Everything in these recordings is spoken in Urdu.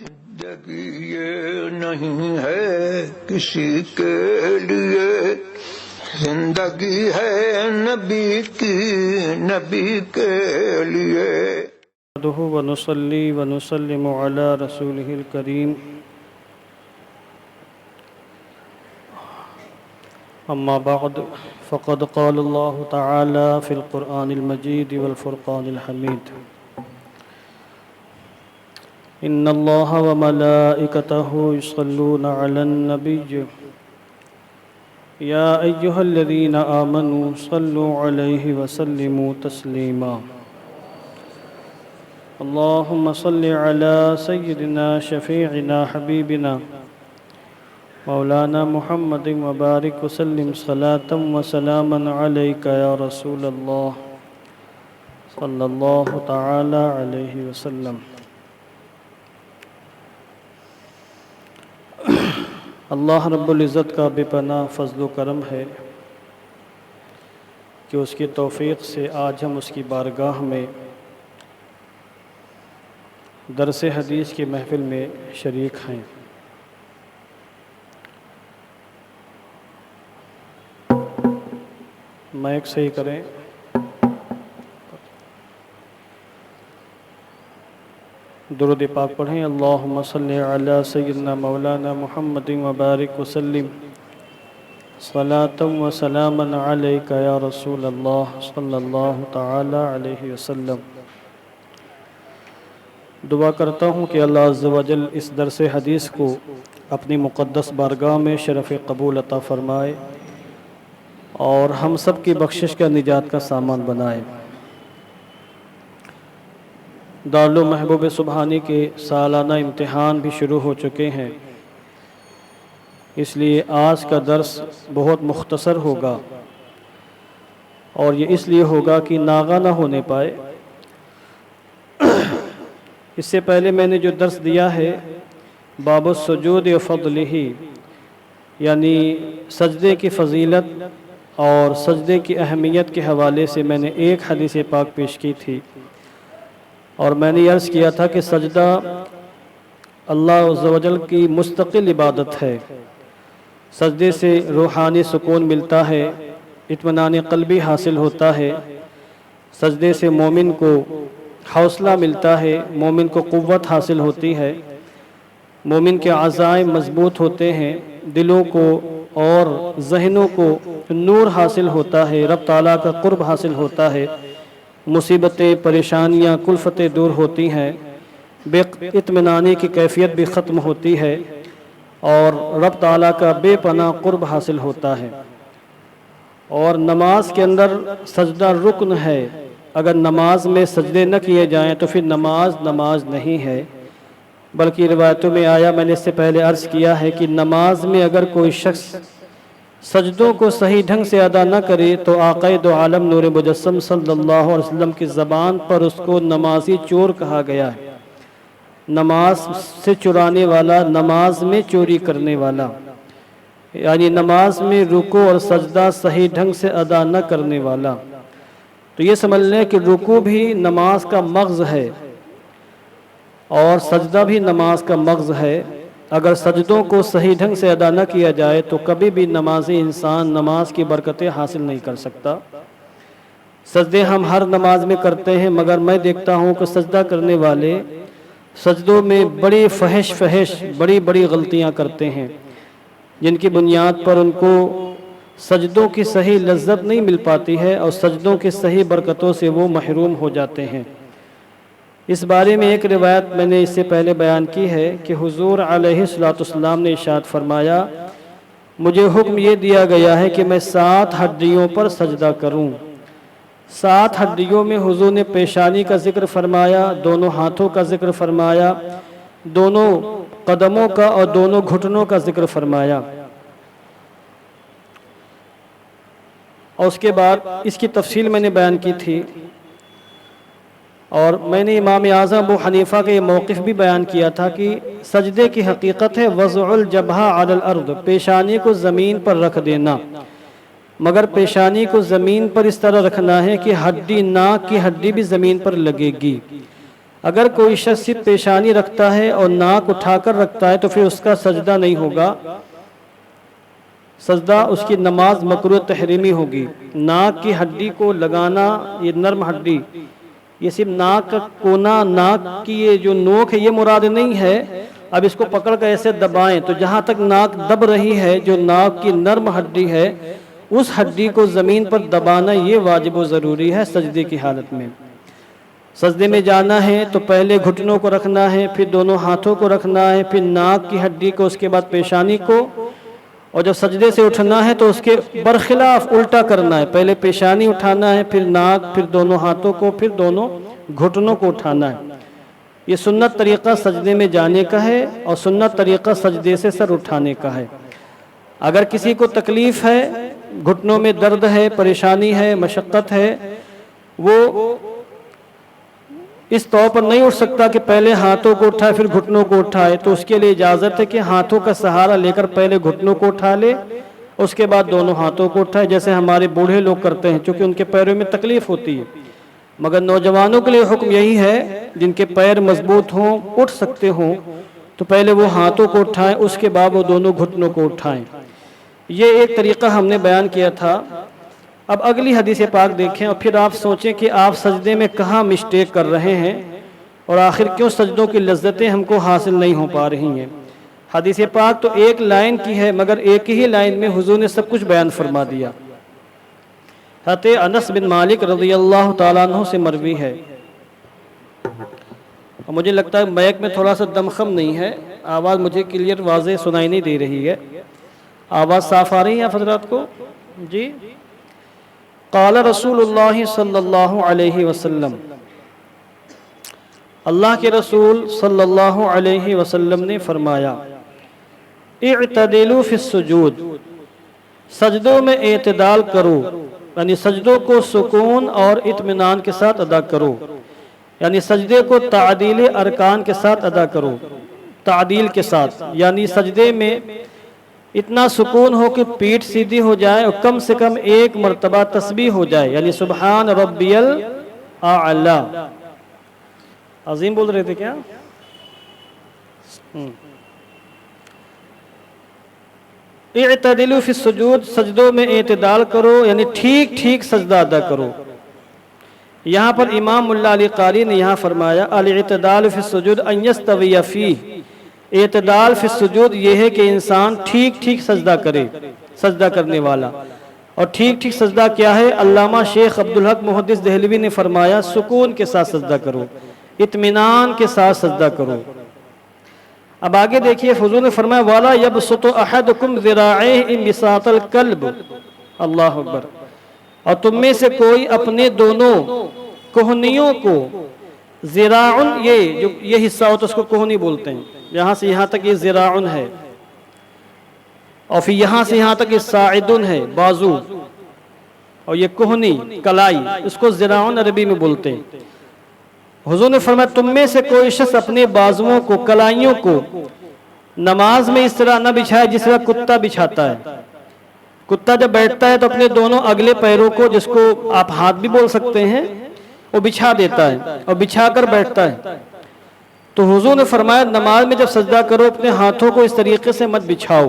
زندگی یہ نہیں ہے کسی کے لیے، زندگی ہے نبی کی، نبی کے لیے۔ نحمده ونصلي ونسلم على رسوله الكريم، أما بعد فقد قال الله تعالى في القرآن المجيد والفرقان الحميد: إن الله وملائكته يصلون على النبي يا أيها الذين آمنوا صلوا عليه وسلموا تسليما. اللهم صل على سيدنا شفيعنا حبيبنا مولانا محمد وبارك وسلم صلاة وسلاما عليك يا رسول الله صلى الله تعالى عليه وسلم. اللہ رب العزت کا بے پناہ فضل و کرم ہے کہ اس کی توفیق سے آج ہم اس کی بارگاہ میں درس حدیث کی محفل میں شریک ہیں۔ مائک صحیح کریں۔ درود پاک پڑھیں۔ اللہم صلی علی سیدنا مولانا محمد وبارک وسلم صلاۃ و سلاما علیک یا رسول اللہ صلی اللہ تعالی علیہ وسلم۔ دعا کرتا ہوں کہ اللہ عز و جل اس درس حدیث کو اپنی مقدس بارگاہ میں شرف قبول عطا فرمائے اور ہم سب کی بخشش کا نجات کا سامان بنائے۔ دارالعلوم محبوب سبحانی کے سالانہ امتحان بھی شروع ہو چکے ہیں، اس لیے آج کا درس بہت مختصر ہوگا، اور یہ اس لیے ہوگا کہ ناغہ نہ ہونے پائے۔ اس سے پہلے میں نے جو درس دیا ہے باب السجود و فضلہ، یعنی سجدے کی فضیلت اور سجدے کی اہمیت کے حوالے سے میں نے ایک حدیث پاک پیش کی تھی، اور میں نے عرض کیا تھا کہ سجدہ اللہ عز و جل کی مستقل عبادت ہے۔ سجدے سے روحانی سکون ملتا ہے، اطمینان قلبی حاصل ہوتا ہے۔ سجدے سے مومن کو حوصلہ ملتا ہے، مومن کو قوت حاصل ہوتی ہے، مومن کے عزائم مضبوط ہوتے ہیں، دلوں کو اور ذہنوں کو نور حاصل ہوتا ہے، رب تعالیٰ کا قرب حاصل ہوتا ہے، مصیبتیں پریشانیاں کلفتیں دور ہوتی ہیں، بے اطمینانی کی کیفیت بھی ختم ہوتی ہے، اور رب تعالیٰ کا بے پناہ قرب حاصل ہوتا ہے۔ اور نماز کے اندر سجدہ رکن ہے، اگر نماز میں سجدے نہ کیے جائیں تو پھر نماز نہیں ہے، بلکہ روایتوں میں آیا، میں نے اس سے پہلے عرض کیا ہے کہ نماز میں اگر کوئی شخص سجدوں کو صحیح ڈھنگ سے ادا نہ کرے تو آقا دو عالم نور مجسم صلی اللہ علیہ وسلم کی زبان پر اس کو نمازی چور کہا گیا ہے، نماز سے چرانے والا، نماز میں چوری کرنے والا، یعنی نماز میں رکوع اور سجدہ صحیح ڈھنگ سے ادا نہ کرنے والا۔ تو یہ سمجھ لیں کہ رکوع بھی نماز کا مغز ہے اور سجدہ بھی نماز کا مغز ہے۔ اگر سجدوں کو صحیح ڈھنگ سے ادا نہ کیا جائے تو کبھی بھی نمازی انسان نماز کی برکتیں حاصل نہیں کر سکتا۔ سجدے ہم ہر نماز میں کرتے ہیں، مگر میں دیکھتا ہوں کہ سجدہ کرنے والے سجدوں میں بڑی فحش بڑی غلطیاں کرتے ہیں، جن کی بنیاد پر ان کو سجدوں کی صحیح لذت نہیں مل پاتی ہے اور سجدوں کی صحیح برکتوں سے وہ محروم ہو جاتے ہیں۔ اس بارے میں ایک روایت میں نے اس سے پہلے بیان کی ہے کہ حضور علیہ السلام نے ارشاد فرمایا، مجھے حکم یہ دیا گیا ہے کہ میں 7 ہڈیوں پر سجدہ کروں۔ 7 ہڈیوں میں حضور نے پیشانی کا ذکر فرمایا، دونوں ہاتھوں کا ذکر فرمایا، دونوں قدموں کا اور دونوں گھٹنوں کا ذکر فرمایا، اور اس کے بعد اس کی تفصیل میں نے بیان کی تھی، اور میں نے امام اعظم ابو حنیفہ کا یہ موقف بھی بیان کیا تھا کہ سجدے کی حقیقت ہے وضع الجبہہ علی الارض، پیشانی کو زمین پر رکھ دینا، مگر پیشانی کو زمین پر اس طرح رکھنا ہے کہ ہڈی، ناک کی ہڈی بھی زمین پر لگے گی، اگر کوئی شخص صرف پیشانی رکھتا ہے اور ناک اٹھا کر رکھتا ہے تو پھر اس کا سجدہ نہیں ہوگا، سجدہ اس کی نماز مکروہ تحریمی ہوگی۔ ناک کی ہڈی کو لگانا، یہ نرم ہڈی، یہ صرف ناک کا کونا، ناک کی یہ جو نوک ہے یہ مراد نہیں ہے۔ اب اس کو پکڑ کر ایسے دبائیں تو جہاں تک ناک دب رہی ہے، جو ناک کی نرم ہڈی ہے، اس ہڈی کو زمین پر دبانا یہ واجب و ضروری ہے سجدے کی حالت میں۔ سجدے میں جانا ہے تو پہلے گھٹنوں کو رکھنا ہے، پھر دونوں ہاتھوں کو رکھنا ہے، پھر ناک کی ہڈی کو، اس کے بعد پیشانی کو، اور جب سجدے سے اٹھنا ہے تو اس کے برخلاف الٹا کرنا ہے، پہلے پیشانی اٹھانا ہے، پھر ناک، پھر دونوں ہاتھوں کو، پھر دونوں گھٹنوں کو اٹھانا ہے۔ یہ سنت طریقہ سجدے میں جانے کا ہے اور سنت طریقہ سجدے سے سر اٹھانے کا ہے۔ اگر کسی کو تکلیف ہے، گھٹنوں میں درد ہے، پریشانی ہے، مشقت ہے، وہ اس طور پر نہیں اٹھ سکتا کہ پہلے ہاتھوں کو اٹھائے پھر گھٹنوں کو اٹھائے، تو اس کے لیے اجازت ہے کہ ہاتھوں کا سہارا لے کر پہلے گھٹنوں کو اٹھا لے، اس کے بعد دونوں ہاتھوں کو اٹھائے، جیسے ہمارے بوڑھے لوگ کرتے ہیں چونکہ ان کے پیروں میں تکلیف ہوتی ہے۔ مگر نوجوانوں کے لیے حکم یہی ہے، جن کے پیر مضبوط ہوں، اٹھ سکتے ہوں، تو پہلے وہ ہاتھوں کو اٹھائیں، اس کے بعد وہ دونوں گھٹنوں کو اٹھائیں۔ یہ ایک طریقہ ہم نے بیان کیا تھا۔ اب اگلی حدیث پاک دیکھیں اور پھر آپ سوچیں کہ آپ سجدے میں کہاں مسٹیک کر رہے ہیں اور آخر کیوں سجدوں کی لذتیں ہم کو حاصل نہیں ہو پا رہی ہیں۔ حدیث پاک تو ایک لائن کی ہے، مگر ایک ہی لائن میں حضور نے سب کچھ بیان فرما دیا۔ حضرت انس بن مالک رضی اللہ تعالیٰ عنہ سے مروی ہے، اور مجھے لگتا ہے مائک میں تھوڑا سا دمخم نہیں ہے، آواز مجھے کلیئر واضح سنائی نہیں دے رہی ہے۔ آواز صاف آ رہی ہے آپ حضرات کو؟ جی۔ قال رسول اللہ صلی اللہ علیہ وسلم، اللہ کے رسول صلی اللہ علیہ وسلم نے فرمایا، اعتدلوا فی السجود، سجدوں میں اعتدال کرو، یعنی سجدوں کو سکون اور اطمینان کے ساتھ ادا کرو، یعنی سجدے کو تعدیل ارکان کے ساتھ ادا کرو، تعدیل کے ساتھ، یعنی سجدے میں اتنا سکون ہو کہ پیٹھ سیدھی ہو جائے اور کم سے کم ایک مرتبہ تسبیح ہو جائے، یعنی سبحان ربی الاعلی۔ عظیم بول رہے تھے کیا؟ اعتدلوا فی السجود، سجدوں میں اعتدال کرو، یعنی ٹھیک ٹھیک سجدہ ادا کرو۔ یہاں پر امام اللہ علی قاری نے یہاں فرمایا، الاعتدال فی السجود ان یستوی فیہ، اعتدال فی السجود یہ ہے کہ انسان ٹھیک ٹھیک سجدہ کرے، سجدہ کرنے والا۔ اور ٹھیک ٹھیک سجدہ کیا ہے؟ علامہ شیخ عبدالحق محدث دہلوی نے فرمایا، سکون کے ساتھ سجدہ کرو، اطمینان کے ساتھ سجدہ کرو۔ اب آگے دیکھیے، حضور نے فرمایا، وَلَا يَبْسُطُ أَحَدُكُمْ ذِرَاعَيْهِ انبساط القلب، اللہ اکبر، اور تم میں سے کوئی اپنے دونوں کوہنیوں کو، ذراعن یہ حصہ ہوتا ہے اس کو کوہنی بولتے ہیں، یہاں سے یہاں تک یہ ذراعن ہے، اور پھر یہاں سے یہاں تک یہ ساعدن ہے، بازو، اور یہ کوہنی کلائی، اس کو ذراعن عربی میں بولتے ہیں۔ حضور نے فرمایا، تم میں سے کوئی شخص اپنے بازوؤں کو، کلائیوں کو نماز میں اس طرح نہ بچھائے جس طرح کتا بچھاتا ہے۔ کتا جب بیٹھتا ہے تو اپنے دونوں اگلے پیروں کو، جس کو آپ ہاتھ بھی بول سکتے ہیں، وہ بچھا دیتا ہے اور بچھا کر بیٹھتا ہے۔ تو حضور نے فرمایا، نماز میں جب سجدہ کرو اپنے ہاتھوں کو اس طریقے سے مت بچھاؤ۔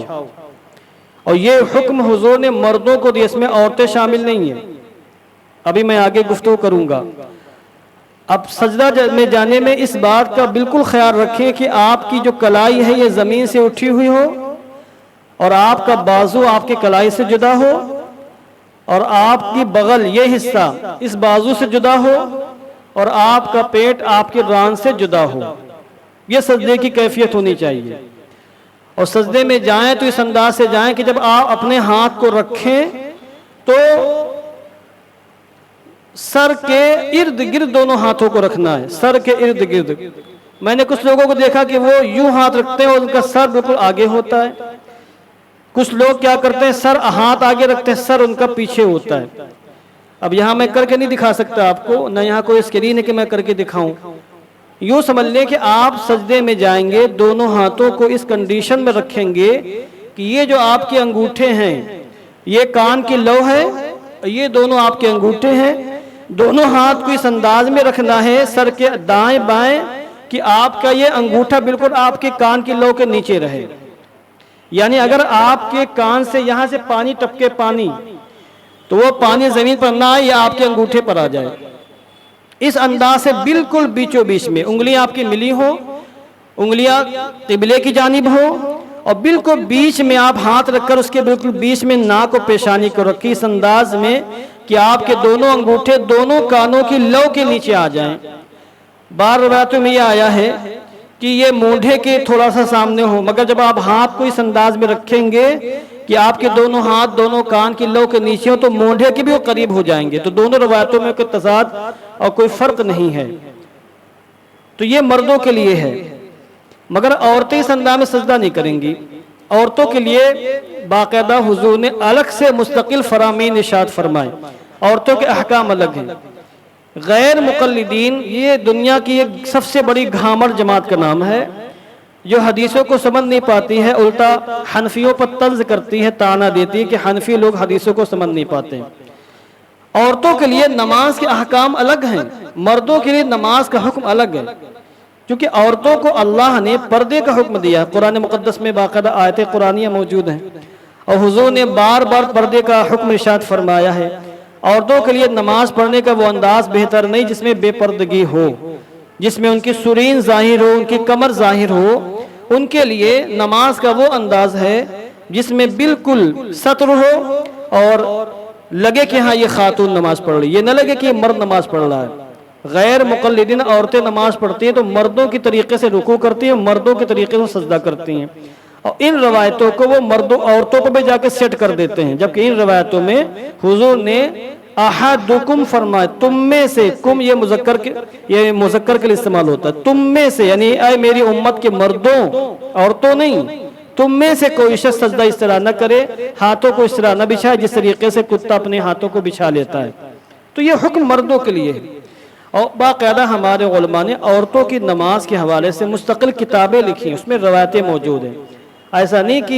اور یہ حکم حضور نے مردوں کو دیا، اس میں عورتیں شامل نہیں ہیں، ابھی میں آگے گفتگو کروں گا۔ اب سجدہ میں جانے میں اس بات کا بالکل خیال رکھیں کہ آپ کی جو کلائی ہے یہ زمین سے اٹھی ہوئی ہو، اور آپ کا بازو آپ کے کلائی سے جدا ہو، اور آپ کی بغل یہ حصہ اس بازو سے جدا ہو، اور آپ کا پیٹ آپ کے ران سے جدا ہو۔ یہ سجدے کی کیفیت ہونی چاہیے۔ اور سجدے میں جائیں تو اس انداز سے جائیں کہ جب آپ اپنے ہاتھ کو رکھیں تو سر کے ارد گرد دونوں ہاتھوں کو رکھنا ہے، سر کے ارد گرد۔ میں نے کچھ لوگوں کو دیکھا کہ وہ یوں ہاتھ رکھتے ہیں اور ان کا سر بالکل آگے ہوتا ہے۔ کچھ لوگ کیا کرتے ہیں، سر ہاتھ آگے رکھتے ہیں، سر ان کا پیچھے ہوتا ہے۔ اب یہاں میں کر کے نہیں دکھا سکتا آپ کو، نہ یہاں کوئی اسکرین ہے کہ میں کر کے دکھاؤں۔ یوں سمجھ لیں کہ آپ سجدے میں جائیں گے، دونوں ہاتھوں کو اس کنڈیشن میں رکھیں گے کہ یہ جو آپ کے انگوٹھے ہیں یہ کان کی لو ہے، یہ دونوں آپ کے انگوٹھے ہیں، دونوں ہاتھ کو اس انداز میں رکھنا ہے سر کے دائیں بائیں کہ آپ کا یہ انگوٹھا بالکل آپ کے کان کی لو کے نیچے رہے، یعنی اگر آپ کے کان سے یہاں سے پانی ٹپکے پانی تو وہ پانی زمین پر نہ آئے یا آپ کے انگوٹھے پر آ جائے، اس انداز سے بالکل بیچوں بیچ میں انگلیاں آپ کی ملی ہو، انگلیاں قبلے کی جانب ہو، اور بالکل بیچ میں آپ ہاتھ رکھ کر اس کے بالکل بیچ میں ناک و پیشانی کو رکھی اس انداز میں کہ آپ کے دونوں انگوٹھے دونوں کانوں کی لو کے نیچے آ جائیں۔ بعض روایتوں میں یہ آیا ہے کہ یہ مونڈھے کے تھوڑا سا سامنے ہو، مگر جب آپ ہاتھ کو اس انداز میں رکھیں گے کہ آپ کے دونوں ہاتھ دونوں کان کی لو کے نیچے ہو تو مونڈھے کے بھی وہ قریب ہو جائیں گے۔ تو دونوں روایتوں میں کوئی تضاد اور کوئی فرق نہیں ہے۔ تو یہ مردوں کے لیے ہے، مگر عورتیں اس انداز میں سجدہ نہیں کریں گی۔ عورتوں کے لیے باقاعدہ حضور نے الگ سے مستقل فرامین ارشاد فرمائے، عورتوں کے احکام الگ ہیں۔ غیر مقلدین یہ دنیا کی ایک سب سے بڑی گھامر جماعت کا نام ہے، جو حدیثوں کو سمجھ نہیں پاتی ہے، الٹا حنفیوں پر طنز کرتی ہے، طعنہ دیتی ہے کہ حنفی لوگ حدیثوں کو سمجھ نہیں پاتے۔ عورتوں کے لیے نماز کے احکام الگ ہیں، مردوں کے لیے نماز کا حکم الگ ہے، کیونکہ عورتوں کو اللہ نے پردے کا حکم دیا۔ قرآن مقدس میں باقاعدہ آیتیں قرآنیہ موجود ہیں، اور حضور نے بار بار پردے کا حکم ارشاد فرمایا ہے۔ عورتوں کے لیے نماز پڑھنے کا وہ انداز بہتر نہیں جس میں بے پردگی ہو، جس میں ان کی سرین ظاہر ہو، ان کی کمر ظاہر ہو۔ ان کے لیے نماز کا وہ انداز ہے جس میں بالکل ستر ہو اور لگے کہ ہاں یہ خاتون نماز پڑھ رہی، یہ نہ لگے کہ یہ مرد نماز پڑھ رہا ہے۔ غیر مقلدین عورتیں نماز پڑھتی ہیں تو مردوں کی طریقے سے رکوع کرتی ہیں، مردوں کے طریقے سے سجدہ کرتی ہیں، اور ان روایتوں کو وہ مردوں عورتوں کو بھی جا کے سیٹ کر دیتے ہیں، جبکہ ان روایتوں میں حضور نے احدکم فرمایا، تم میں سے، کم یہ مذکر کے لیے استعمال ہوتا ہے، تم میں سے یعنی اے میری امت کے مردوں، عورتوں نہیں، تم میں سے کوئی شخص سجدہ اس طرح نہ کرے، ہاتھوں کو اس طرح نہ بچھائے جس طریقے سے کتا اپنے ہاتھوں کو بچھا لیتا ہے۔ تو یہ حکم مردوں کے لیے ہے، اور باقاعدہ ہمارے علماء نے عورتوں کی نماز کے حوالے سے مستقل کتابیں لکھی ہیں، اس میں روایتیں موجود ہیں۔ ایسا نہیں کہ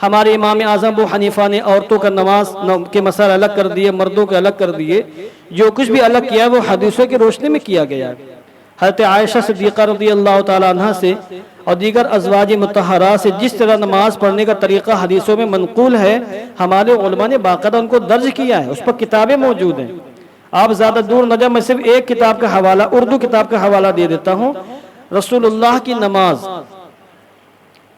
ہمارے امام اعظم ابو حنیفہ نے عورتوں کا نماز کے مسائل الگ کر دیے، مردوں کے الگ کر دیے۔ جو کچھ بھی الگ کیا ہے وہ حدیثوں کی روشنی میں کیا گیا ہے۔ حضرت عائشہ صدیقہ رضی اللہ تعالی عنہ سے اور دیگر ازواج مطہرات سے جس طرح نماز پڑھنے کا طریقہ حدیثوں میں منقول ہے، ہمارے علماء نے باقاعدہ ان کو درج کیا ہے، اس پر کتابیں موجود ہیں۔ آپ زیادہ دور نہ جائیں، میں صرف ایک کتاب کا حوالہ، اردو کتاب کا حوالہ دے دیتا ہوں، رسول اللہ کی نماز،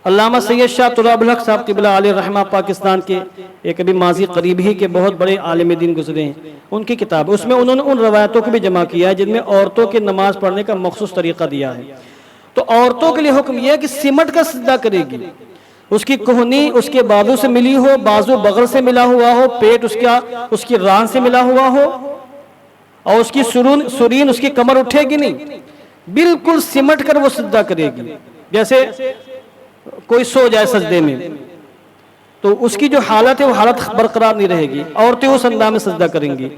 علامہ سید شاہ تراب الحق صاحب قبلہ علیہ رحمہ، پاکستان کے ایک ابھی ماضی قریب ہی کے بہت بڑے عالم دین گزرے ہیں، ان کی کتاب، اس میں انہوں نے ان روایتوں کو بھی جمع کیا ہے جن میں عورتوں کی نماز پڑھنے کا مخصوص طریقہ دیا ہے۔ تو عورتوں کے لیے حکم یہ ہے کہ سمٹ کا سجدہ کرے گی، اس کی کوہنی اس کے بازو سے ملی ہو، بازو بغل سے ملا ہوا ہو، پیٹ اس کی ران سے ملا ہوا ہو، اور اس کی سرین اس کی کمر اٹھے گی نہیں، بالکل سمٹ کر وہ سجدہ کرے گی، جیسے کوئی سو جائے سجدے میں تو اس کی جو حالت ہے وہ حالت برقرار نہیں رہے گی، عورتیں اس انداز میں سجدہ کریں گی۔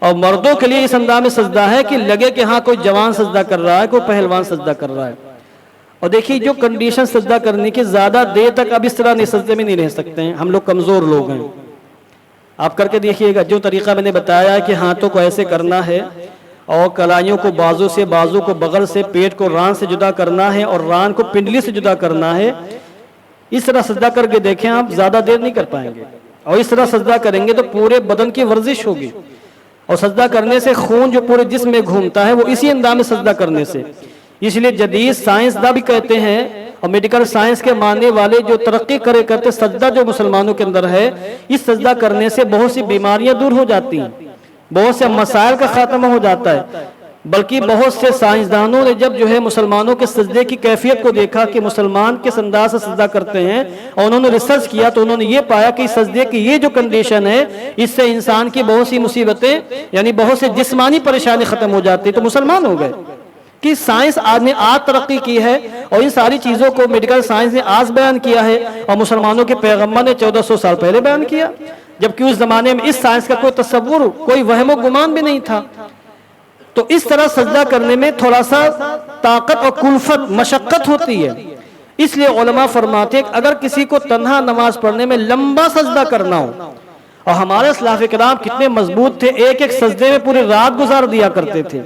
اور مردوں کے لیے اس انداز میں سجدہ ہے کہ لگے کہ ہاں کوئی جوان سجدہ کر رہا ہے، کوئی پہلوان سجدہ کر رہا ہے۔ اور دیکھیے جو کنڈیشن سجدہ کرنے کی، زیادہ دیر تک اب اس طرح نہیں سجدے میں نہیں رہ سکتے ہیں، ہم لوگ کمزور لوگ ہیں۔ آپ کر کے دیکھیے گا، جو طریقہ میں نے بتایا ہے کہ ہاتھوں کو ایسے کرنا ہے اور کلائیوں کو بازو سے، بازو کو بغل سے، پیٹ کو ران سے جدا کرنا ہے اور ران کو پنڈلی سے جدا کرنا ہے، اس طرح سجدہ کر کے دیکھیں، آپ زیادہ دیر نہیں کر پائیں گے۔ اور اس طرح سجدہ کریں گے تو پورے بدن کی ورزش ہوگی، اور سجدہ کرنے سے خون جو پورے جسم میں گھومتا ہے وہ اسی انداز میں سجدہ کرنے سے۔ اس لیے جدید سائنسداں بھی کہتے ہیں اور میڈیکل سائنس کے ماننے والے جو ترقی کرتے سجدہ جو مسلمانوں کے اندر ہے، اس سجدہ کرنے سے بہت سی بیماریاں دور ہو جاتی ہیں، بہت سے مسائل کا خاتمہ ہو جاتا ہے۔ بلکہ بہت سے سائنسدانوں نے جب جو ہے مسلمانوں کے سجدے کی کیفیت کو دیکھا کہ مسلمان کس انداز سے سجدہ کرتے ہیں، اور انہوں نے ریسرچ کیا تو انہوں نے یہ پایا کہ سجدے کی یہ جو کنڈیشن ہے، اس سے انسان کی بہت سی مصیبتیں یعنی بہت سے جسمانی پریشانی ختم ہو جاتی، تو مسلمان ہو گئے۔ کہ سائنس نے آج ترقی کی ہے اور ان ساری چیزوں کو میڈیکل سائنس نے آج بیان کیا ہے، اور مسلمانوں کے پیغمبر نے 1400 سال پہلے بیان کیا، جبکہ اس زمانے میں اس سائنس کا کوئی تصور، کوئی وہم و گمان بھی نہیں تھا۔ تو اس طرح سجدہ کرنے میں تھوڑا سا طاقت اور کلفت، مشقت ہوتی ہے، اس لیے علماء فرماتے ہیں کہ اگر کسی کو تنہا نماز پڑھنے میں لمبا سجدہ کرنا ہو اور ہمارے اسلاف کرام کتنے مضبوط تھے، ایک ایک سجدے میں پوری رات گزار دیا کرتے تھے،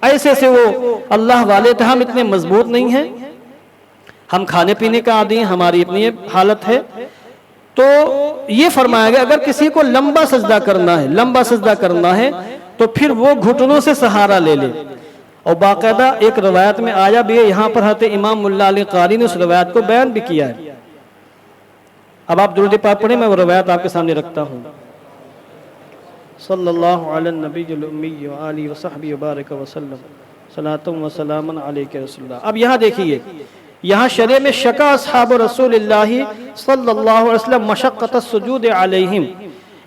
ایسے سے وہ اللہ والے تھے۔ ہم اتنے مضبوط نہیں ہیں، ہم کھانے پینے کا عادی ہیں، ہماری اتنی حالت ہے۔ تو یہ فرمایا گیا اگر کسی کو لمبا سجدہ کرنا ہے تو پھر وہ گھٹنوں سے سہارا لے لے۔ اور باقاعدہ ایک روایت میں آیا بھی ہے، یہاں پر حضرت امام ملا علی قاری نے اس روایت کو بیان بھی کیا ہے۔ اب آپ درود پاک پڑھیں، میں وہ روایت آپ کے سامنے رکھتا ہوں۔ صلی اللہ علی النبی الامی وآلہ وصحبہ وبارک وسلم، صلاۃ و سلام علیک رسول اللہ۔ اب یہاں دیکھیے، یہاں شرع میں شکا اصحاب رسول اللہ صلی اللہ علیہ وسلم مشقت السجود علیہم،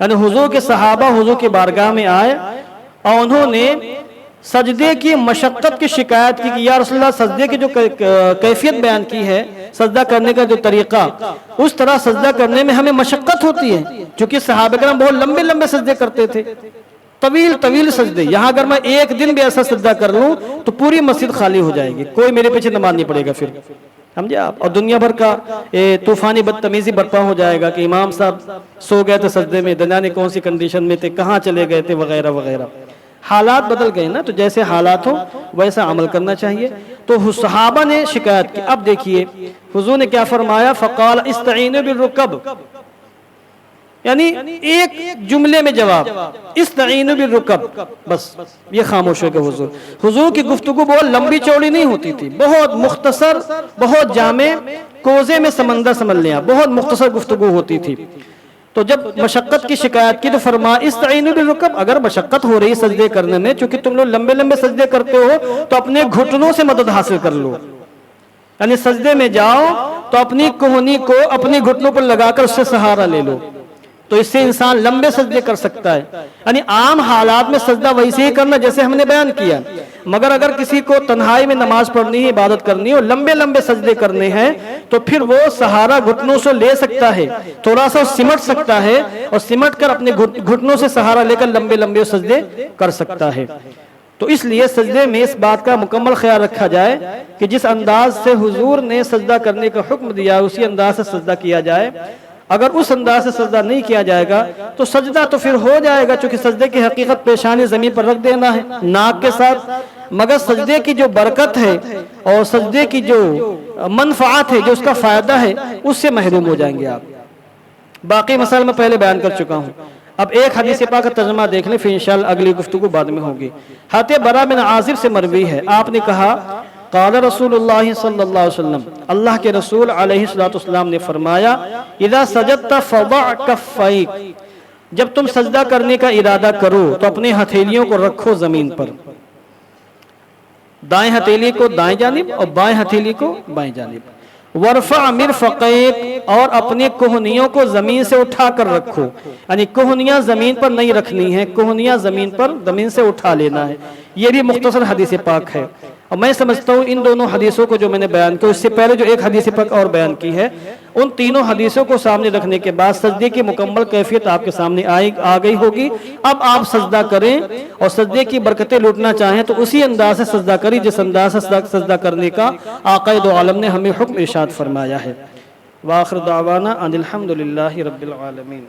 یعنی حضور کے صحابہ حضور کی بارگاہ میں آئے اور انہوں نے سجدے کی مشقت کی شکایت کی کہ یا رسول اللہ سجدے کی جو کیفیت بیان کی ہے، سجدہ کرنے کا جو طریقہ، اس طرح سجدہ کرنے میں ہمیں مشقت ہوتی ہے، چونکہ صحابہ کرام بہت لمبے لمبے سجدے کرتے تھے، طویل سجدے۔ یہاں اگر میں ایک دن بھی ایسا سجدہ کر لوں تو پوری مسجد خالی ہو جائے گی، کوئی میرے پیچھے نماز نہیں پڑے گا پھر، سمجھے آپ؟ اور دنیا بھر کا طوفانی بدتمیزی برپا ہو جائے گا کہ امام صاحب سو گئے تھے سجدے میں، دنیا نے کون سی کنڈیشن میں تھے، کہاں چلے گئے تھے، وغیرہ وغیرہ۔ حالات بدل گئے نا، تو جیسے حالات ہو ویسا عمل کرنا چاہیے۔ تو صحابہ نے شکایت کی۔ اب دیکھیے حضور نے کیا فرمایا، فقال استعینوا بالرکب، یعنی ایک جملے میں جواب، استعینوا بالرکب، بس یہ خاموش ہو گئے حضور۔ حضور کی گفتگو بہت لمبی چوڑی نہیں ہوتی تھی، بہت مختصر، بہت جامع، کوزے میں سمندر سمجھ لیا، بہت مختصر گفتگو ہوتی تھی۔ تو جب مشقت کی شکایت کی تو فرمایا استعینوا بالرکب، اگر مشقت ہو رہی سجدے کرنے میں، چونکہ تم لوگ لمبے لمبے سجدے کرتے ہو تو اپنے گھٹنوں سے مدد حاصل کر لو، یعنی سجدے میں جاؤ تو اپنی کوہنی کو اپنی گھٹنوں پر لگا کر اس سے سہارا لے لو، تو اس سے انسان لمبے سجدے کر سکتا ہے۔ یعنی عام حالات میں سجدہ ویسے ہی کرنا جیسے ہم نے بیان کیا، مگر اگر کسی کو تنہائی میں نماز پڑھنی ہے، عبادت کرنی ہے اور لمبے لمبے سجدے کرنے ہیں تو پھر وہ سہارا گھٹنوں سے لے سکتا ہے، تھوڑا سا سمٹ سکتا ہے اور سمٹ کر اپنے گھٹنوں سے سہارا لے کر لمبے لمبے سجدے کر سکتا ہے۔ تو اس لیے سجدے میں اس بات کا مکمل خیال رکھا جائے کہ جس انداز سے حضور نے سجدہ کرنے کا حکم دیا اسی انداز سے سجدہ کیا جائے۔ اگر اس انداز سے سجدہ نہیں کیا جائے گا تو سجدہ تو پھر ہو جائے گا، چونکہ سجدے کی حقیقت پیشانی زمین پر رکھ دینا ہے ناک کے ساتھ، مگر سجدے کی جو برکت ہے اور سجدے کی جو منفعت ہے، جو اس کا فائدہ ہے، اس سے محروم ہو جائیں گے آپ۔ باقی مسائل میں پہلے بیان کر چکا ہوں۔ اب ایک حدیث پاک کا ترجمہ دیکھ لیں، پھر انشاءاللہ اگلی گفتگو بعد میں ہوگی۔ حضرت براء بن عازب سے مروی ہے، آپ نے کہا قال رسول اللہ صلی اللہ علیہ وسلم، اللہ کے رسول علیہ السلام نے فرمایا اذا سجدت فضع کفیک، جب تم سجدہ کرنے کا ارادہ کرو تو اپنے ہتھیلیوں کو رکھو زمین پر، دائیں ہتھیلی کو دائیں جانب اور بائیں ہتھیلی کو بائیں جانب، ورفع مرفقیک، اور اپنے کوہنیوں کو زمین سے اٹھا کر رکھو، یعنی کوہنیاں زمین پر نہیں رکھنی ہے، کوہنیاں زمین پر زمین سے اٹھا لینا ہے۔ یہ بھی مختصر حدیث پاک ہے، اور میں سمجھتا ہوں ان دونوں حدیثوں کو جو میں نے بیان کیا، اس سے پہلے جو ایک حدیث پاک اور بیان کی ہے، ان تینوں حدیثوں کو سامنے رکھنے کے بعد سجدے کی مکمل کیفیت آپ کے سامنے آ گئی ہوگی۔ اب آپ سجدہ کریں اور سجدے کی برکتیں لوٹنا چاہیں تو اسی انداز سے سجدہ کریں جس انداز سے سجدہ کرنے کا آقا دو عالم نے ہمیں حکم ارشاد فرمایا ہے۔ وآخر دعوانا ان الحمدللہ رب العالمین۔